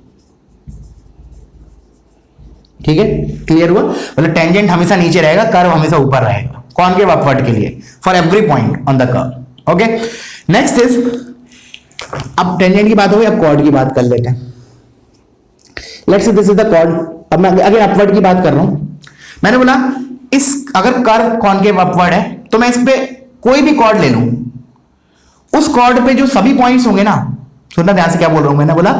ठीक है, clear हुआ? मतलब tangent हमेशा नीचे रहेगा, curve हमेशा ऊपर रहेगा कॉनकेव अपवर्ड के लिए for every point on the curve. Okay, next is, अब टेंजेंट की बात हो गई, अब कॉर्ड की बात कर लेते हैं. Let's say this is the cord. अब मैं अगर अपवर्ड की बात कर रहा हूं, मैंने बोला इस अगर कर्व कॉनकेव अपवर्ड है तो मैं इस पे कोई भी कॉर्ड ले लूं, उस कॉर्ड पे जो सभी पॉइंट्स होंगे ना, सुनना ध्यान से क्या बोल रहा हूं. मैंने बोला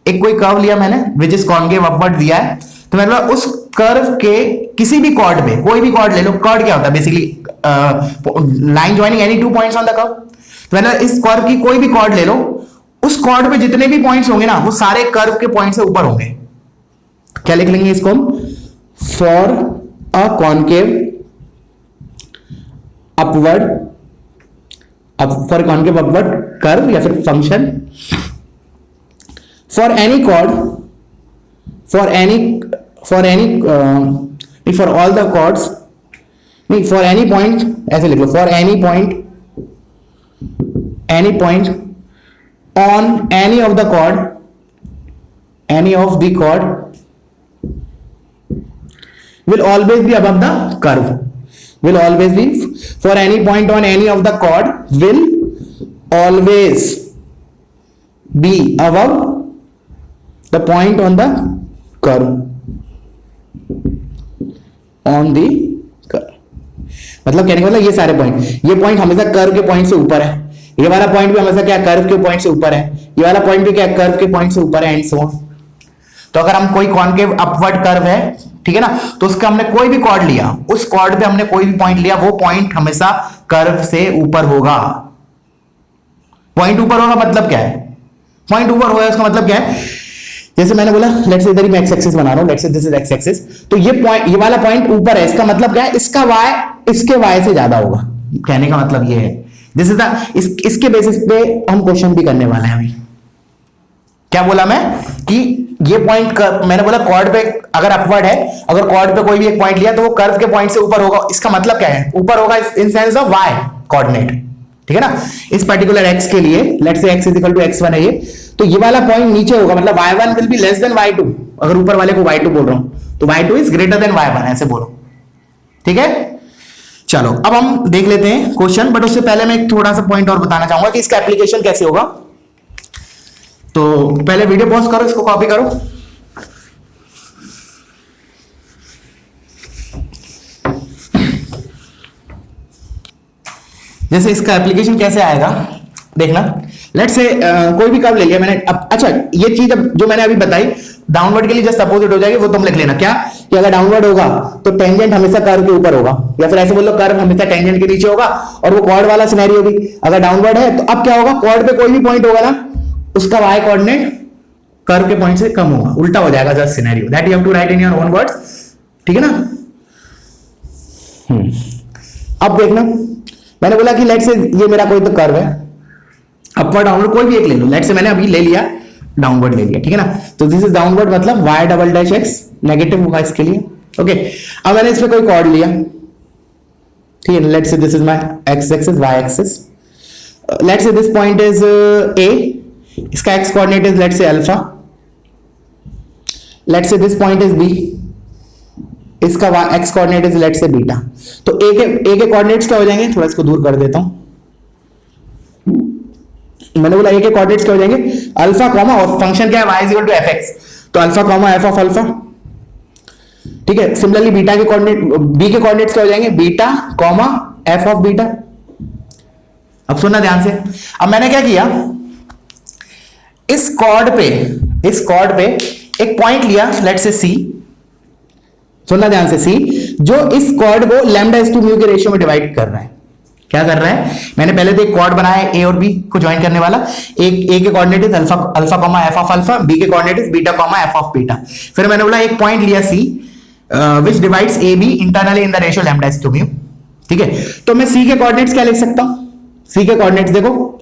एक कोई कर्व लिया मैंने विच इज कॉनकेव अपवर्ड दिया है, तो मैंने बोला उस कर्व के किसी भी कॉर्ड पे कोई भी कॉर्ड ले लो. कॉर्ड क्या होता है? Basically line joining any 2 points on the curve. तो मैंने इस कर्व की कोई भी कॉर्ड ले लो, उस कॉर्ड पे जितने भी पॉइंट्स होंगे ना वो सारे कर्व के पॉइंट से ऊपर होंगे. क्या लिख लेंगे इसको हम? For a concave upward, for concave upward curve या फिर function, for any chord, for all the chords, नहीं फॉर एनी पॉइंट, ऐसे लिख लो, for any point on any of the chord, any of the chord will always be above the curve, will always be, for any point on any of the chord will always be above the point on the curve, on the curve. मतलब कहने का मतलब ये सारे point, ये point हमेशा curve के point से ऊपर है, ये वाला पॉइंट भी हमेशा क्या कर्व के पॉइंट से ऊपर है, ये वाला पॉइंट भी क्या कर्व के पॉइंट से ऊपर है, एंड सो ऑन. तो अगर हम कोई कॉनकेव अपवर्ड कर्व है, ठीक है ना, तो उसका हमने कोई भी कॉर्ड लिया, उस कॉर्ड पे हमने कोई भी पॉइंट लिया, वो पॉइंट हमेशा कर्व से ऊपर होगा. पॉइंट ऊपर होगा मतलब क्या है? पॉइंट ऊपर होगा उसका मतलब क्या है? जैसे मैंने बोला लेट्स से इधर ही मैं एक्स एक्सिस बना रहा हूं, let's say this is x axis, तो ये पॉइंट, ये वाला पॉइंट ऊपर है, इसका मतलब क्या है? इसका वाई इसके वाई से ज्यादा होगा. कहने का मतलब ये है, दिस इज द, इसके बेसिस पे हम क्वेश्चन भी करने वाले हैं अभी. क्या बोला मैं कि ये पॉइंट, मैंने बोला कॉर्ड पे अगर अपवर्ड है, अगर कॉर्ड पे कोई भी एक पॉइंट लिया तो वो कर्व के पॉइंट से ऊपर होगा. इसका मतलब क्या है? ऊपर होगा in sense of y coordinate, ठीक है ना. इस पर्टिकुलर एक्स के लिए let's say x is equal to x1 है ये, तो ये वाला पॉइंट नीचे होगा, मतलब y1 will be less than y2. अगर ऊपर वाले को y2 बोल रहा हूं तो y2 is greater then y1, ऐसे बोलो, ठीक है. चलो अब हम देख लेते हैं क्वेश्चन, बट उससे पहले मैं एक थोड़ा सा पॉइंट और बताना चाहूंगा कि इसका एप्लीकेशन कैसे होगा. तो पहले वीडियो पॉज करो, इसको कॉपी करो. जैसे इसका एप्लीकेशन कैसे आएगा देखना. लेट्स से कोई भी कर्व ले लिया मैंने. अब अच्छा, ये चीज अब जो मैंने अभी बताई डाउनवर्ड के लिए जस्ट अपोजिट हो जाएगी, वो तुम लिख लेना. क्या कि अगर डाउनवर्ड होगा तो टेंजेंट हमेशा कर्व के ऊपर होगा, या फिर ऐसे बोलो कर्व हमेशा टेंजेंट के नीचे होगा. और वो कॉर्ड वाला सिनेरियो भी अगर डाउनवर्ड है तो अब क्या होगा? कॉर्ड पे कोई भी पॉइंट होगा ना, उसका वाई कोऑर्डिनेट कर्व के पॉइंट से कम होगा, उल्टा हो जाएगा just scenario. That you have to write in your own words, ठीक है ना. अब देखना, मैंने बोला कि लेट से ये मेरा कोई तो कर्व है, अपवर्ड डाउनवर्ड कोई भी एक ले लो. लेट से मैंने अभी ले लिया डाउनवर्ड ले लिया, ठीक है ना. तो दिस इज डाउनवर्ड, मतलब y double dash x negative होगा इसके लिए. ओके, अब मैंने इस पे कोई कॉर्ड लिया, ठीक है. Let say this is my x axis, y axis. Let say this point is a, इसका x coordinate is let say alpha. Let say this point is b, इसका x coordinate is let say beta. तो a के coordinates क्या हो जाएंगे? थोड़ा इसको दूर कर देता हूं. मैंने बोला a के कोऑर्डिनेट्स क्या हो जाएंगे? अल्फा कॉमा, और फंक्शन क्या है? y is equal to fx, तो alpha comma f of alpha, ठीक है. सिमिलरली बीटा के कोऑर्डिनेट, b के कोऑर्डिनेट्स क्या हो जाएंगे? Beta comma f of beta. अब सुनना ध्यान से. अब मैंने क्या किया, इस कॉर्ड पे एक पॉइंट लिया लेट से c, सुनना ध्यान से, c जो इस कॉर्ड को λ/μ के रेशियो में डिवाइड कर रहा है. क्या कर रहा है? मैंने पहले तो एक कॉर्ड बनाया है a और b को ज्वाइन करने वाला. एक a के coordinate is alpha comma f of alpha, b के coordinate is beta comma f of beta. फिर मैंने बोला एक पॉइंट लिया c which divides a b internally in the ratio λ/μ, ठीक है. तो मैं c के कोऑर्डिनेट्स क्या लिख सकता हूं? c के कोऑर्डिनेट्स देखो,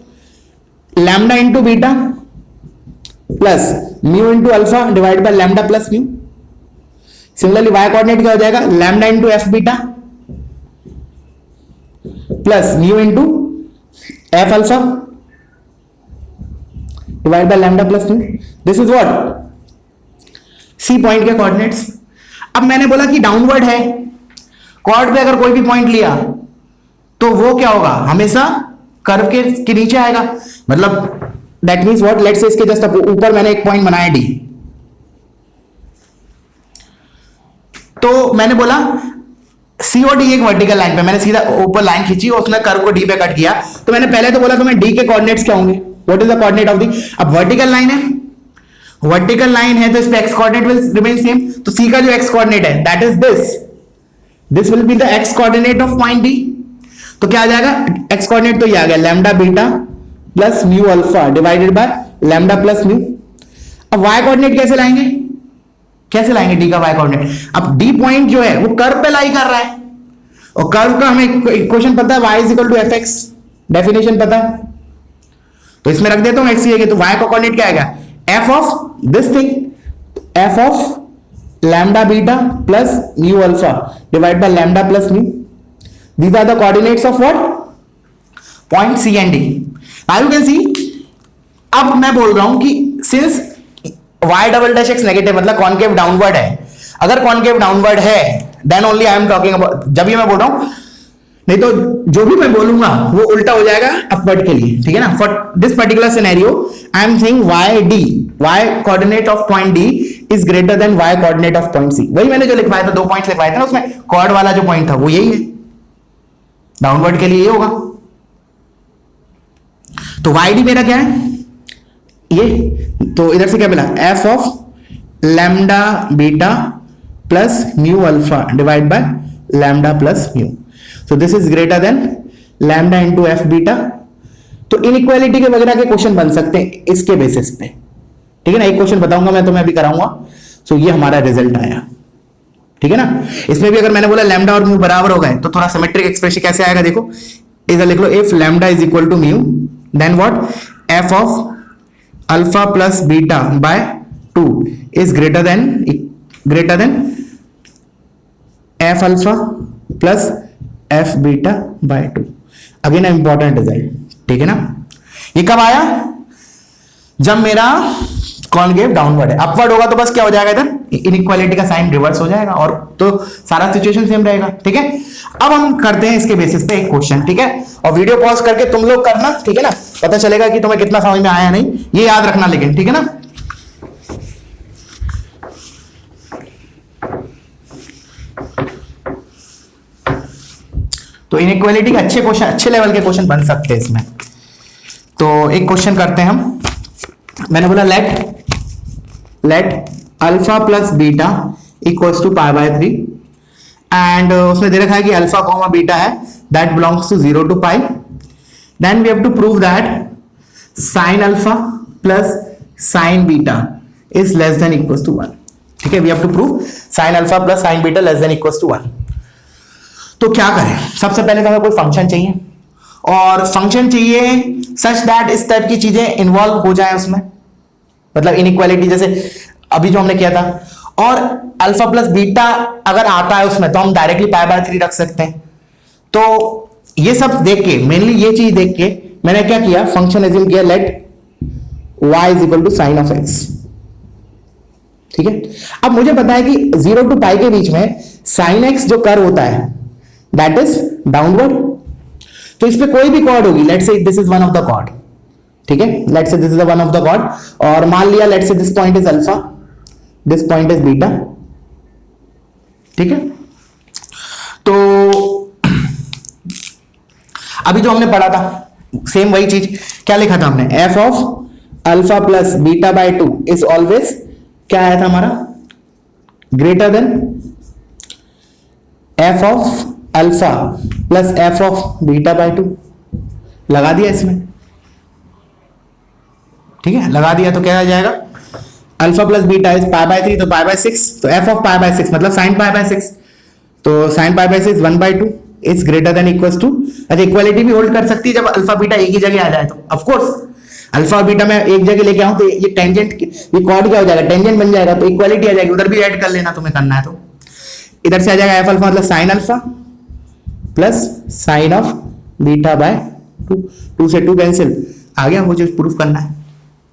lambda into beta plus mu into alpha divide by lambda plus mu. Similarly y coordinate क्या हो जाएगा? Lambda into f beta plus mu into f alpha divide by lambda plus mu. This is what c point के coordinates. अब मैंने बोला कि downward है, cord पे अगर कोई भी पॉइंट लिया तो वो क्या होगा, हमेशा कर्व के नीचे आएगा। मतलब that means what, let's say इसके जस्ट ऊपर मैंने एक पॉइंट बनाया डी, तो मैंने बोला सी और डी एक वर्टिकल लाइन पे मैंने सीधा ऊपर लाइन खींची और उसने कर्व को डी पे कट किया। तो मैंने पहले तो बोला तुम्हें डी के कोऑर्डिनेट्स क्या होंगे, what is the coordinate of the. अब वर्टिकल लाइन है, वर्टिकल लाइन है तो इस पे x coordinate will remain same. तो सी का जो एक्स कोऑर्डिनेट है that is this will be the x coordinate of point D. तो क्या आ जाएगा, एक्स कोऑर्डिनेट तो ये आ गया lambda beta plus mu alpha divided by lambda plus mu. अब वाई कोऑर्डिनेट कैसे लाएंगे, कैसे लाएंगे डी का वाई कोऑर्डिनेट। अब डी पॉइंट जो है वो कर्व पे लाई कर रहा है और कर्व का हमें इक्वेशन पता है y is equal to f x, definition पता है। तो इसमें रख देता हूं एक्स ये, तो y का कोऑर्डिनेट क्या आएगा, f of this thing, f of lambda beta plus mu alpha divide by lambda plus mu. These are the coordinates of what, point c and d. Now you can see, अब मैं बोल रहा हूं कि since y double dash x negative मतलब concave downward है, अगर concave downward है then only I am talking about, जब भी मैं बोल रहा हूं, नहीं तो जो भी मैं बोलूंगा वो उल्टा हो जाएगा अपवर्ड के लिए, ठीक है ना। For this particular scenario I am saying y coordinate of point d is greater than y coordinate of point c। वही मैंने जो लिखवाया था, 2 पॉइंट्स लिखवाए थे ना, उसमें कॉर्ड वाला जो पॉइंट था वो यही है, डाउनवर्ड के लिए ये होगा। तो yd मेरा क्या है ये, तो इधर से क्या मिला, f of lambda beta plus mu alpha divide by lambda plus mu. So this is greater then lambda into F beta. तो इनइक्वालिटी के वगैरह के क्वेश्चन बन सकते हैं इसके बेसिस पे, ठीक है ना। एक क्वेश्चन बताऊंगा मैं तुम्हें अभी कराऊंगा। सो ये हमारा रिजल्ट आया, ठीक है ना। इसमें भी अगर मैंने बोला लैम्डा और म्यू बराबर हो गए तो थोड़ा सिमेट्रिक एक्सप्रेशन कैसे आएगा देखो, इधर लिख लो, if lambda is equal to mu then what, f of alpha plus beta by 2 is greater than f alpha plus f beta by 2। Again important result, ठीक है ना। ये कब आया, जब मेरा कॉनकेव डाउनवर्ड है। अपवर्ड होगा तो बस क्या हो जाएगा, इधर इनइक्वालिटी का साइन रिवर्स हो जाएगा और तो सारा सिचुएशन सेम रहेगा, ठीक है। अब हम करते हैं इसके बेसिस पे एक क्वेश्चन, ठीक है। और वीडियो पॉज करके तुम लोग करना, ठीक है ना, पता चलेगा कि तुम्हें कितना समझ में आया नहीं, ये याद रखना लेकिन, ठीक है ना। तो इनइक्वालिटी के अच्छे क्वेश्चन, अच्छे लेवल के क्वेश्चन बन सकते हैं इसमें। तो एक क्वेश्चन करते हैं हम। मैंने बोला let alpha plus beta equals to pi by 3 and उसने दे रखा है कि अल्फा कॉमा बीटा है that belongs to 0 to pi. Then we have to prove that sine alpha plus sine beta is less than equals to 1, ठीक है। We have to prove sine alpha plus sine beta less than equals to 1। तो क्या करें, सबसे पहले तो हमें कोई फंक्शन चाहिए और फंक्शन चाहिए सच दैट इस टाइप की चीजें इन्वॉल्व हो जाए उसमें, मतलब इनइक्वालिटी जैसे अभी जो हमने किया था। और अल्फा प्लस बीटा अगर आता है उसमें तो हम डायरेक्टली पाई बाय 3 रख सकते हैं। तो ये सब देख के, मेनली ये चीज देख के मैंने क्या किया, फंक्शन एज्यूम किया let y is equal to sine of x, ठीक है। अब मुझे पता है कि 0 टू पाई के बीच में साइन x जो कर्व होता है दैट इज डाउनवर्ड। तो इस पे कोई भी कॉर्ड होगी, let's say this is one of the chord, ठीक है, let's say this is one of the chord, और मान लिया let's say this point is alpha, this point is beta, ठीक है। तो अभी जो हमने पढ़ा था सेम वही चीज, क्या लिखा था हमने, F of alpha plus beta by 2 is always क्या आया था हमारा, greater than F of alpha plus f of beta by 2। लगा दिया इसमें, ठीक है, लगा दिया तो क्या आ जाएगा, alpha plus beta is pi by 3 तो पाई बाय 6, तो एफ ऑफ पाई बाय 6 मतलब साइन पाई बाय 6, तो sine pi by 6 1/2 is greater than equals to. अच्छा, इक्वालिटी भी होल्ड कर सकती है जब अल्फा बीटा एक ही जगह आ जाए तो, ऑफ कोर्स अल्फा और बीटा में एक जगह लेके आऊं तो ये टेंजेंट, ये कॉर्ड क्या हो जाएगा, टेंजेंट बन जाएगा, तो इक्वालिटी आ जाएगी, उधर भी ऐड कर लेना तुम्हें करना है तो। इधर से आ जाएगा एफ अल्फा मतलब sine alpha plus sine of beta by 2, 2 से 2 कैंसिल, आ गया वो जो प्रूफ करना है।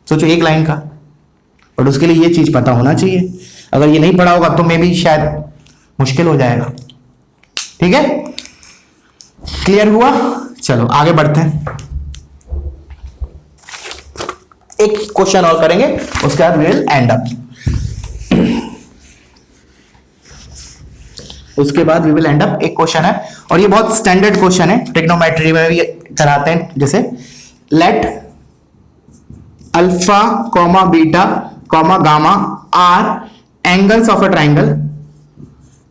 सोचो एक लाइन का, बट उसके लिए ये चीज पता होना चाहिए। अगर ये नहीं पढ़ा होगा तो मे भी शायद मुश्किल हो जाएगा। ठीक है, क्लियर हुआ? चलो आगे बढ़ते हैं, एक क्वेश्चन और करेंगे, उसके बाद वी विल एंड अप। उसके बाद वी विल एंड अप। एक क्वेश्चन है और ये बहुत स्टैंडर्ड क्वेश्चन है, ट्रिग्नोमेट्री में भी कराते हैं। जैसे let alpha comma beta comma gamma are angles of a triangle,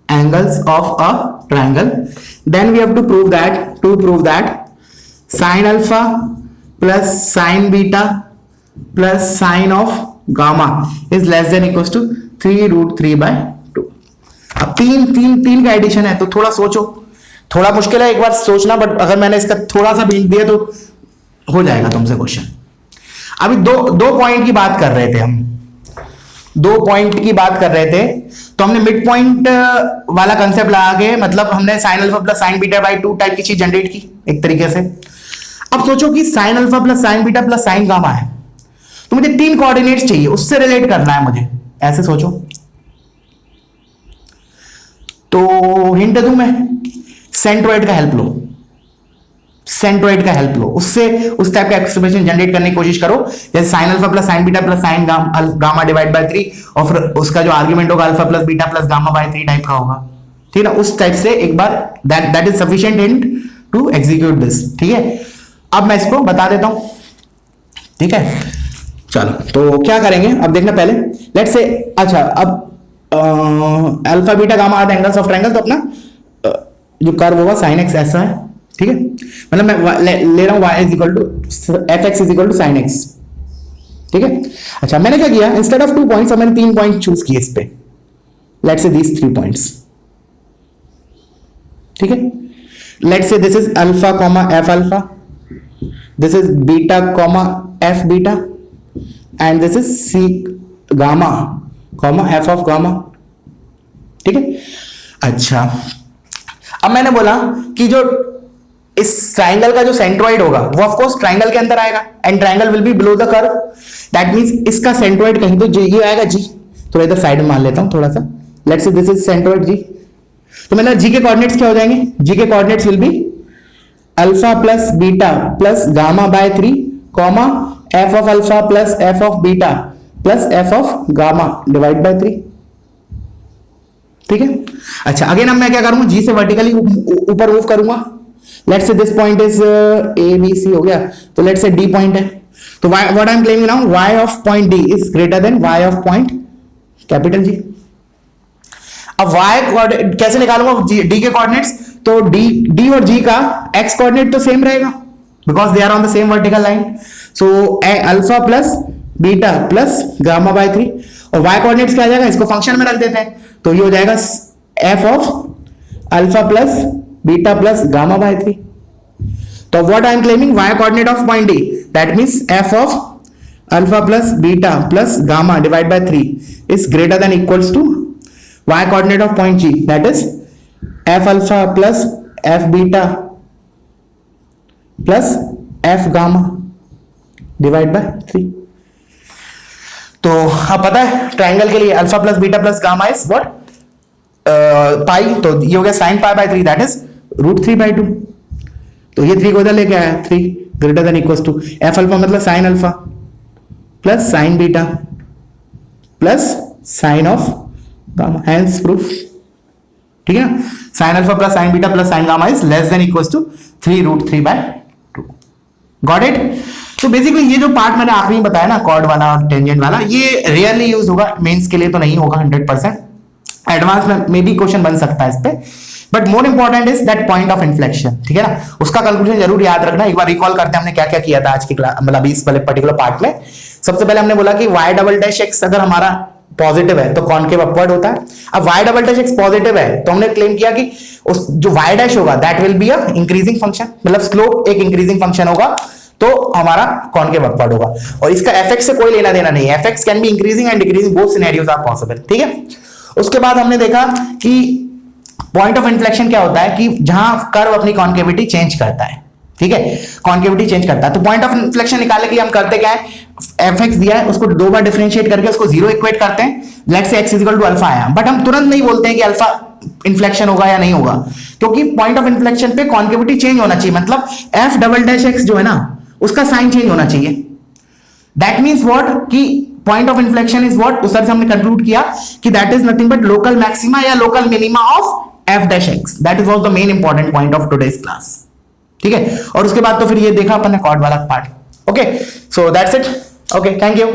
angles of a triangle, then we have to prove that sine alpha plus sine beta plus sine of gamma is less than equal to 3√3/2। अब तीन का addition है तो थोड़ा सोचो, थोड़ा मुश्किल है एक बार सोचना, बट अगर मैंने इसका थोड़ा सा हिंट दिया तो हो जाएगा तुमसे क्वेश्चन। अभी दो पॉइंट की बात कर रहे थे हम, 2 पॉइंट की बात कर रहे थे, तो हमने मिड पॉइंट वाला कंसेप्ट लगा के, मतलब हमने sign alpha plus sine beta by 2 type की चीज जनरेट की एक तरीके से। अब सोचो कि sign alpha plus sine beta plus sine gamma है, तो मुझे 3 कोऑर्डिनेट्स चाहिए, उससे रिलेट करना है मुझे। ऐसे सोचो, तो हिंट दूं मैं, सेंट्रोइड का हेल्प लो, सेंट्रोइड का हेल्प लो, उससे उस टाइप का एक्सप्रेशन जनरेट करने की कोशिश करो, जैसे sine alpha plus sine beta plus sine gamma divide by 3, और फिर उसका जो आर्ग्यूमेंट होगा alpha plus beta plus gamma by 3 type का होगा। ठीक है ना, उस टाइप से एक बार that is sufficient hint to execute this. ठीक है, अब मैं इसको बता देता हूं। ठीक है, चलो तो क्या करेंगे अब देखना पहले, लेट्स से, अच्छा अब alpha beta gamma are angles of triangle, तो अपना जो कर्व होगा साइन एक्स ऐसा है। ठीक है, मतलब मैं ले रहा हूं y is equal to f x is equal to sine x. ठीक है, अच्छा मैंने क्या किया, इंस्टेड ऑफ 2 पॉइंट्स मैंने 3 पॉइंट चूज किए इस पे, लेट्स से दीस 3 पॉइंट्स। ठीक है, let's say this is alpha comma f alpha, this is beta comma f beta, and this is c gamma comma f of gamma. ठीक है, अच्छा अब मैंने बोला कि जो इस ट्राइंगल का जो सेंट्रोइड होगा वो ऑफ कोर्स ट्राइंगल के अंदर आएगा, and triangle will be below the curve, that means इसका सेंट्रोइड कहीं तो ये आएगा जी, तो इधर साइड में मान लेता हूं थोड़ा सा, let's say this is centroid जी। तो मतलब जी के कोऑर्डिनेट्स क्या हो जाएंगे, जी के coordinates will be alpha plus beta plus gamma by 3 comma f of alpha plus f of beta plus f of gamma divide by 3। ठीक है, अच्छा अगेन अब मैं क्या करूंगा, जी से वर्टिकली ऊपर मूव करूंगा, let's say this point is a b c हो गया, तो लेट्स से डी पॉइंट है, तो what I am claiming now, y of point d is greater than y of point capital g. अब y कैसे निकालूंगा d के coordinates, तो d और g का x कोऑर्डिनेट तो सेम रहेगा because they are on the same vertical line, so alpha plus beta plus gamma by 3, और y कोऑर्डिनेट्स क्या आ जाएगा, इसको फंक्शन में रख देते हैं, तो ये हो जाएगा f of alpha plus beta plus gamma by 3। तो what I am claiming, y coordinate of point D, that means f of alpha plus beta plus gamma divide by 3 is greater than equals to y coordinate of point g, that is f alpha plus f beta plus f gamma divide by 3। तो अब पता है triangle के लिए alpha plus beta plus gamma is what, pi, तो ये हो गया sine pi by 3, that is √3/2। तो ये 3 को इधर लेके आया, 3 greater than equals to f alpha मतलब sine alpha plus sine beta plus sine of gamma, hence proof. ठीक है ना, sine alpha plus sine beta plus sine gamma is less than equals to 3√3/2। Got it? तो basically ये जो part मैंने आखिरी में बताया ना, कॉर्ड वाला और टेंजेंट वाला, ये रियरली यूज होगा, मेंस के लिए तो नहीं होगा 100%, एडवांस में भी क्वेश्चन बन सकता है इस पे, but more important is that point of inflection. ठीक है ना, उसका कैलकुलेशन जरूर याद रखना। एक बार रिकॉल करते हैं हमने क्या क्या किया था आज की क्लास, मतलब इस वाले पर्टिकुलर पार्ट में। सबसे पहले हमने बोला कि y"x अगर हमारा पॉजिटिव है तो कॉनकेव अपवर्ड होता है। अब y"x पॉजिटिव है तो हमने क्लेम किया कि उस जो y' होगा that will be a increasing function, मतलब स्लोप एक इंक्रीजिंग फंक्शन होगा, तो हमारा कॉनकेव अपवर्ड होगा। और इसका fx से कोई लेना देना नहीं है, fx can be increasing and decreasing, both scenarios are possible. ठीक है, उसके बाद हमने देखा कि पॉइंट ऑफ इन्फ्लेक्शन क्या होता है, कि जहां कर्व अपनी कॉन्केविटी चेंज करता है। ठीक है, कॉन्केविटी चेंज करता है। तो पॉइंट ऑफ इन्फ्लेक्शन निकालने के लिए हम करते क्या है, एफ एक्स दिया है उसको दो बार डिफरेंशिएट करके उसको जीरो इक्वेट करते हैं, let's say x equal to alpha आया, बट हम तुरंत नहीं बोलते हैं कि अल्फा इन्फ्लेक्शन होगा या नहीं होगा, क्योंकि पॉइंट ऑफ इन्फ्लेक्शन पे कॉन्केविटी चेंज होना चाहिए, मतलब एफ डबल डैश एक्स जो है ना उसका साइन चेंज होना चाहिए। दैट मीन्स व्हाट कि point of inflection is what, उस तरह से हमने कंक्लूड किया कि that is nothing but local maxima या local minima of f dash x. That is was the main important point of today's class, ठीक है। और उसके बाद तो फिर ये देखा अपन ने कॉर्ड वाला part. Okay, so that's it. Okay, thank you.